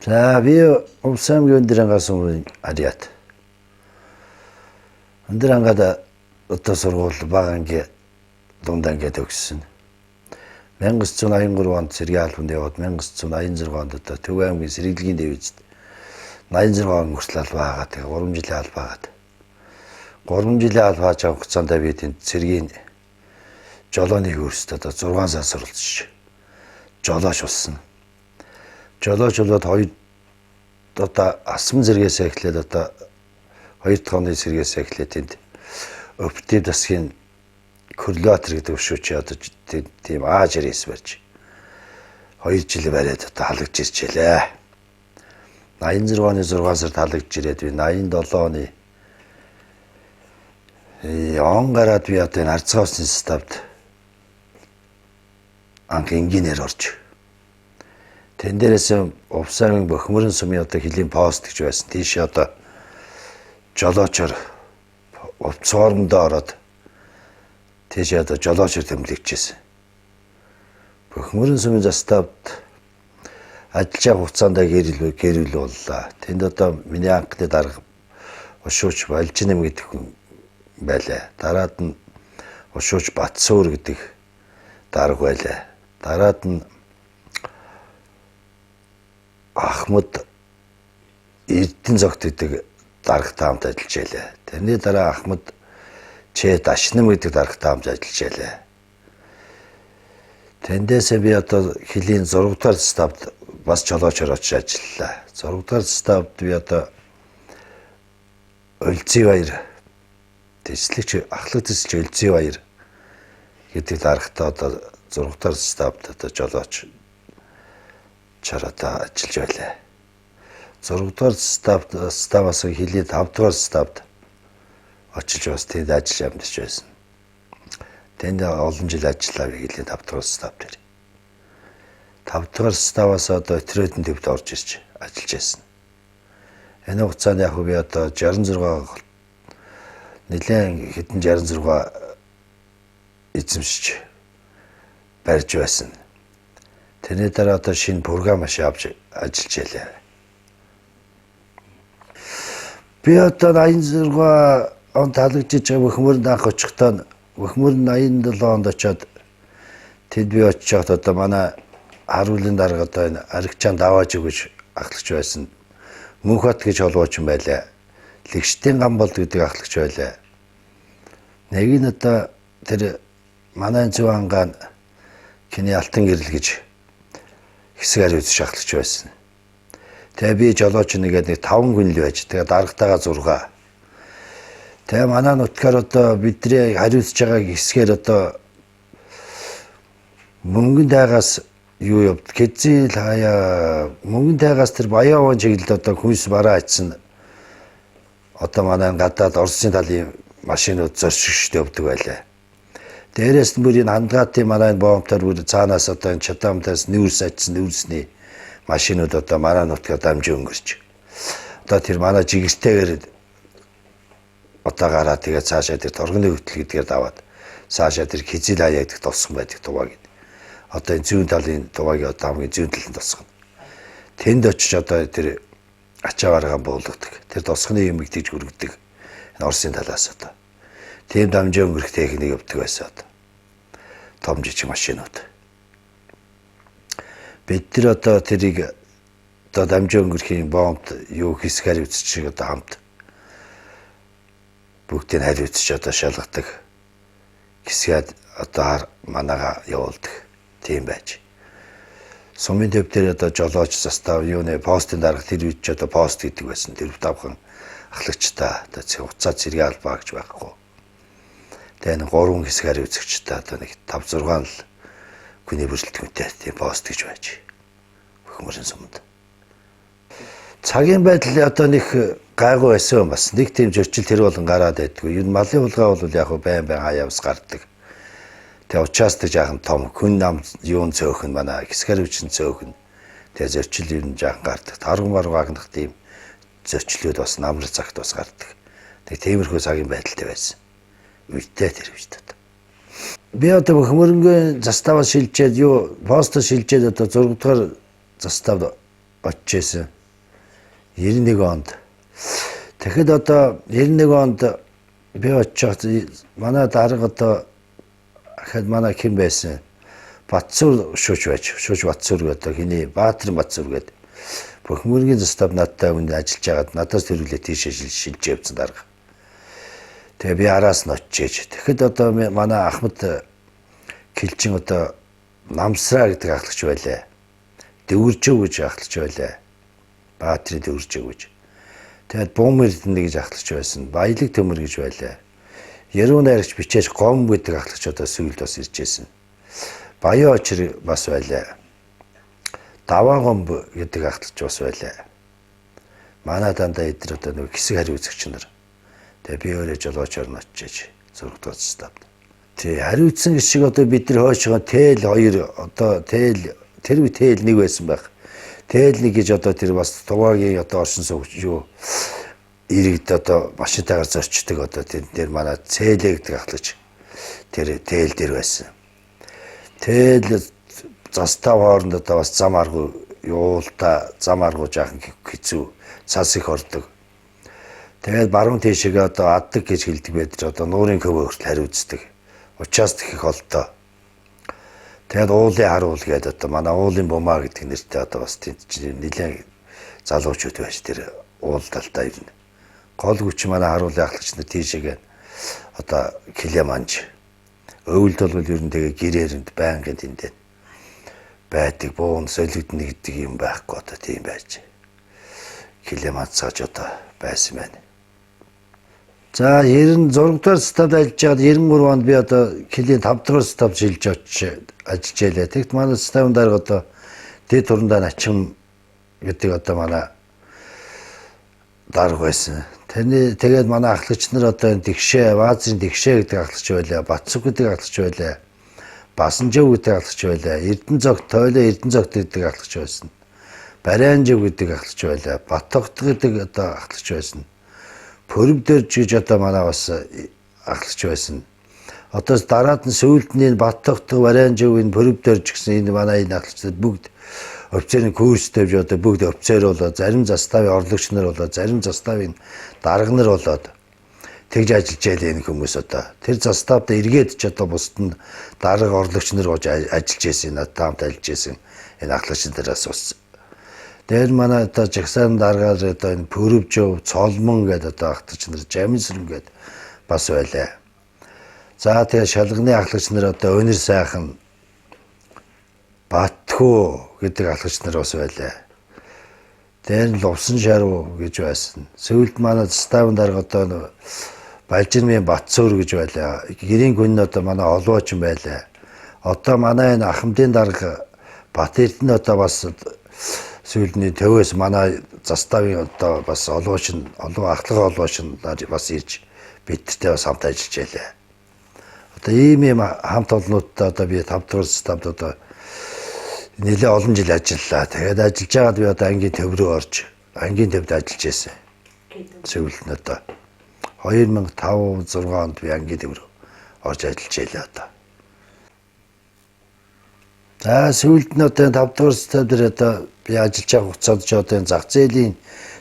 За би Увсаймгийн өндөр ангаас өмнө Ариат. Өндөр ангад одоо сургууль бага анги дунд ангид өгсөн. 1983 онд Сэргийн албанд яваад 1986 онд одоо Төв аймгийн Сэргэлгийн дивизэд 86 он хүртэл албаа байгаа. Тэгээ 3 жилийн албаагаад. 3 жилийн албаач авах хугацаанд би тэнд Сэргийн жолооны курст одоо 6 сар суралцж жолооч болсон. Жолооч болоод одоо асман зэрэгээс эхлээд одоо 2 тооны зэрэгээс эхлээд тэнд оптив засгийн курлатор гэдэг өшөөч одоо тийм А-жирээс барьж 2 жил бариад одоо халагдж ирчихлээ. 86 оны 6 сард халагдж ирээд би 87 оны он гараад би одоо энэ Арцгай усны ставд анх инженеэр орж. Тэн дээрээс Увсаймгийн Бохимрын сумын одоо хилийн пост гэж байсан. Тийш одоо жолоочор цоорондоо ороод тийш одоо жолоочор тэмдэглэжсэн. Бохимрын сумын заставд ажиллаж байгаа хугацаанд гэрэл боллоо. Тэнд одоо миний анхны дарга Ушууч Балжинэм гэдэг хүн байлаа. Дараад нь Ушууч Батсуур гэдэг дарга байлаа. Дараад нь Ахмад Эрдэнэзогт гэдэг даргатай хамт ажиллаж байлаа. Тэрний дараа Ахмад Дашнам гэдэг даргатай хамт ажиллаж байлаа. Тэндээсээ би одоо хилийн 6 дугаар ставд бас жолоочор очиж ажиллалаа. 6 дугаар ставд би одоо Өлзий баяр тэслэгч ахлах тэслэгч Өлзий баяр гэдэг даргатай одоо 6 дугаар ставд одоо жолооч чарата ажиллаж байлаа. 6 дугаар ставаас хилийн 5 дугаар ставд очиж бас тэнд ажиллаж амьдарч байсан. Тэнд олон жил ажиллаа хилийн 5 дугаар став дээр. 5 дугаар ставаас одоо Өтрөөдөн төвд орж ирж ажиллаж байсан. Энэ хугацаанд яг би одоо 66 нэлээд хэдэн 66 эзэмшиж барьж байсан. Тэрний дараа одоо шинэ програм маш авч ажиллаж байлаа. Би одоо 86 онд халагдж байгаа Бохимрын анх очихдоо Бохимрын 87 онд очиод тэнд би очиж байхад одоо манай харуулын дарга одоо энэ Аригчаан давааж өгөж ахлагч байсан. Мөнхбат гэж холбооч юм байлаа. Лэгштийн Гамболд гэдэг ахлагч байлаа. Нэг нь одоо тэр манай зөв ангаан Киний Алтан гэрэл гэж хэсэг хариуц шахлагч байсан. Тэгээ би жолооч нэгээд 5 хүн л байж. Тэгээ даргатайгаа 6. Тэгээ манай нутгаар одоо бидний хариуцж байгаа хэсгээр одоо мөнгөн тайгаас юу явд гэзэл хаяа мөнгөн тайгаас тэр Баян чиглэлд одоо хүнс бараа хийсэн одоо манай гадаад Оросын талын машинууд зорчигчтэй явдаг байлаа. Дээрээс нь бүр энэ хандгаатын манай боомтор бүр цаанаас одоо энэ Чадамтаас нүүрс ажсан нүүрсний машинууд одоо манай нутгаар дамжин өнгөрч. Одоо тэр манай жигэртэйгээр одоо гараад тэгээ цаашаа тэр торгоны хөтөл гэдгээр даваад цаашаа тэр хизэл хаяа гэдэг тосхон байдаг тугааг. Одоо энэ зүүн талын тугааг одоо хамгийн зүүн талын тосхон. Тэнд очиж одоо тэр ачаагараа буулгадаг. Тэр тосхны юм игдэж хүргэдэг. Энэ Оросын талаас одоо. Тийм дамжин өнгөрөх техник явдаг байсан одоо. Том жижиг машинууд. Бид тэр одоо тэрийг одоо дамжин өнгөрхийн боомт юу хэсэг хариуцч шиг одоо хамт бүгдийг хариуцч одоо шалгадаг. Хэсгээд одоо манаага явуулдаг. Тийм байж. Сумын төв дээр одоо жолооч застав юуны постын дарга тэр үуч одоо пост гэдэг байсан. Тэр давхан ахлагчтай одоо хуцаа цэргийн албаа гэж байхгүй. Тэгээ 3 хэсэг хариуцагчтай одоо нэг 5 6 л хүний бүрэлдэхүүнтэй тийм пост гэж байж. Бохимрын сумд. Цагийн байдал одоо нэг гайгүй байсан бас нэг тийм зөрчил тэр болон гараад байдгүй. Юу малын хулгай бол яг байн хаяавс гардаг. Тэгээ учаастдаг жаахан том хүн нам юун цөөхөн манай хэсэг хариуцсан цөөхөн. Тэгээ зөрчил юу жаахан гардаг. Тарган баргаагнах тийм зөрчлүүд бас намар цагт бас гардаг. Тэгээ тиймэрхүү цагийн байдалтай байсан. Үйтэй тэр үстэй. Би одоо Бохимрын заставаас шилжээд юу постоо шилжээд одоо 6 дугаар заставд очижсэн. 91 онд. Тэгэхэд одоо 91 онд би очиж манай дарга одоо хэд манай хэн байсан? Батцуур шууж Батцуур гэдэг хиний Баатрин Батцуур гэдэг Бөхмөргийн застав надтай үнд ажиллаж байгаад надаас төрүүлээ тийшээ шилж явсан дарга. Тэгээ би араас нь очиж. Тэгэхэд одоо манай Ахмад Килчин одоо Намсраа гэдэг ахлагч байлаа. Дөвөржөө гэж ахлагч байлаа. Баатрин Дөвөржөө гэж. Тэгээд Бум Эрдэнэ гэж ахлагч байсан. Баялаг Төмөр гэж байлаа. Яруу найрагч бичээж Гом гэдэг ахлагч одоо сүүлд бас иржсэн. Баян очир бас байлаа. Даваа Гомб гэдэг ахлагч бас байлаа. Манай дандаа эдгээр одоо нэг хэсэг хариу үзэгч нар. Тэгээ би өөрөө жолоочоор нь очиж зургатгал ставд. Тэг хариуцсан шиг одоо бид нар хойшоо тэл 2 одоо тэл тэр үе тэл 1 байсан байх. Тэл 1 гэж одоо тэр бас Тугаагийн одоо оршин суугч юу иргэд одоо машинтайгаар зорчдөг одоо тэр манай Цээлэ гэдэг ахлагч тэр тэл дээр байсан. Тэл застав хооронд одоо бас зам аргу юулта зам аргу жаахан хэцүү цас их ордог. Тэгээд баруун тийшээ одоо аддаг гэж хэлдэг байдаг одоо нуурын көвөө хүртэл хариуцдаг. Участ их олдоо. Тэгээд уулын харуул гэдэг одоо манай уулын бумаа гэдэг нэртэй одоо бас нэлээд залуучууд байж тэр уул талдаа ирнэ. Гол хүч манай харуулын ахлагч нар тийшээгээ одоо Килеманж өвөлд бол ер нь тэгээ гэрээрэнд байнгын тэндээ байдаг буун солигдно гэдэг юм байхгүй одоо тийм байж. Килеманж цааж одоо байсан байна. За 96 дугаар стад ажиллаж байгаад 93 онд би одоо Килийн 5 дугаар стад шилж очиж ажиллаж ялаа. Тэгт манай стадын дарга одоо дэд турандаа начин гэдэг одоо манай дарга байсан. Тэгээд манай ахлагч нар одоо Тэгшээ, Ваазын Тэгшээ гэдэг ахлагч байлаа, Батцуг гэдэг ахлагч байлаа, Басанжав гэдэг ахлагч байлаа, Эрдэнэцогт Тойлоо Эрдэнэцогт гэдэг ахлагч байсан. Барианжав гэдэг ахлагч байлаа, Батогт гэдэг одоо ахлагч байсан. Пөрөвдөрж гэж одоо манай бас ахлагч байсан. Одоо дараад нь сүүлдний Батогт, Барианжавын Пөрөвдөрж гэсэн энэ манай энэ ахлагчдад бүгд офицерын курс тавьж одоо бүгд офицер болоод зарим заставын орлогч нар болоод зарим заставын дарга нар болоод тэгж ажиллаж байлаа энэ хүмүүс одоо. Тэр заставд эргээд ч одоо бусд нь дарга орлогч нар гож ажиллаж байсан надад хамт ажиллаж байсан энэ ахлагч нараас бас. Тэр манай одоо жагсаан даргаар одоо энэ Пөрөвжөв, Цолмон гэдэг одоо ахлагч нар Жамисрэн гэдэг бас байлаа. За тэгээ шалганы ахлагч нар одоо Өнөр сайхан Батхүү гэдэг ахлагч нар бас байлаа. Тэр нь Лувсан шаруу гэж байсан. Сүүлд манай заставын дарга одоо Балжирмын Батцуур гэж байлаа. Гэрийн гүн нь одоо манай Олооч байлаа. Одоо манай энэ Ахмадын дарга Батэрдэн одоо бас сүүлдний төвөөс манай заставын одоо бас Олооч нь ахлага Олооч нь бас ирж бидтэй бас хамт ажиллаж байлаа. Одоо ийм хамт олнуудтай одоо би 5 дугаар заставд одоо нэлээд олон жил ажиллалаа. Тэгээд ажиллаж байгаад би одоо ангийн төв рүү орж ангийн төвд ажиллаж байсан. Сүүлд нь одоо 2005-6 онд би ангийн төв рүү орж ажиллаж байлаа одоо. За сүүлд нь одоо 5 дугаар стад дээр одоо би ажиллаж байгаа хугацаанд ч одоо зах зээлийн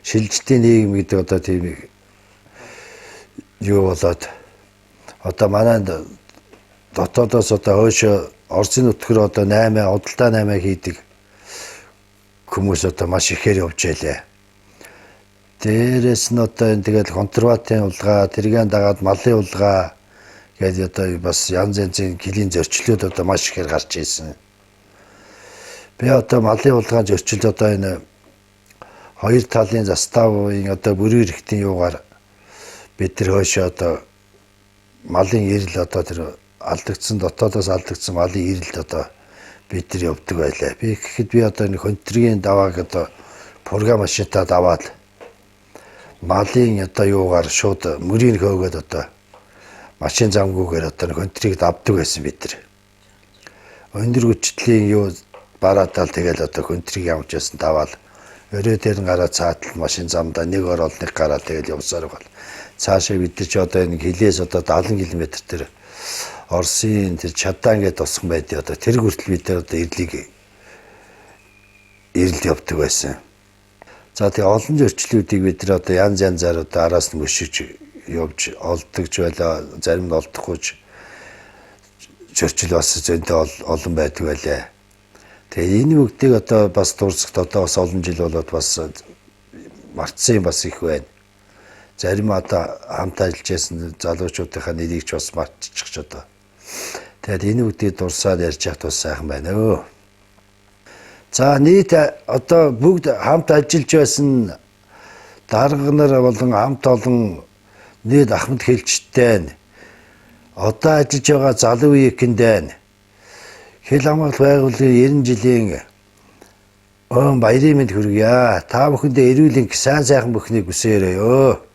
шилжилтийн нийгэм гэдэг одоо тийм юу болоод одоо манай дотоодоос одоо хойшоо Орсын нутгаар одоо 8 удалдаа 8 хийдэг хүмүүс одоо маш ихээр явж байлаа. Дээрээс нь одоо энэ тэгэл контрабатын улгаа, тэргийн дагаад малын улгаа гэдэг одоо бас янз янзын гэлийн зөрчлүүд одоо маш ихээр гарч ирсэн. Би одоо малын улгаан зөрчилд одоо энэ хоёр талын заставын одоо бүрэн эрхтийн юугаар бид тэр хойшоо одоо малын ирэл одоо тэр алдагдсан дотоодоос алдагдсан малын ирэлд одоо бид нар явдаг байлаа. Би гэхэд би одоо энэ контрийн давааг одоо пурга машинтаа даваад малын одоо юугаар шууд мөрийн хөөгөөд одоо машин замгүйгээр одоо контрийг давдаг байсан бид нар. Өндөр хүчлийн юу бараатал тэгэл одоо контрийг явж ясан даваал өрөө дээр нь гараа цаатал машин замдаа нэг орол нэг гараа тэгэл явсаар бол цаашаа бид нар ч одоо энэ хилээс одоо 70 км тэр Орсын тэр Чадан гэдэг тусган байдгийг одоо тэр хүртэл бид нар одоо ирэл явдаг байсан. За тэгээ олон зөрчлүүдийг бид нар одоо янз янзаар одоо араас нь өшиж явж олддогч байлаа, зарим нь олдохгүйч зөрчил бас зөндөө олон байдаг байлаа. Тэгээ энэ бүгдийг одоо бас дурсахт одоо бас олон жил болоод бас мартсан юм бас их байна. Зарим одоо хамт ажиллаж байсан залуучуудынхаа нэрийг ч бас мартчих ч одоо. Тэгээд энэ бүгдийг дурсаад ярьж яхад бас сайхан байна өө. За нийт одоо бүгд хамт ажиллаж байсан дарга нар болон хамт олон нийт ахмад хэлчтэй одоо ажиллаж байгаа залуу үеийнхэнд хэл хамгаалалт байгууллагын 90 жилийн баярын мэнд хүргье. Та бүхэндээ эрүүл энх сайн сайхан бүхнийг хүсээрэй өө.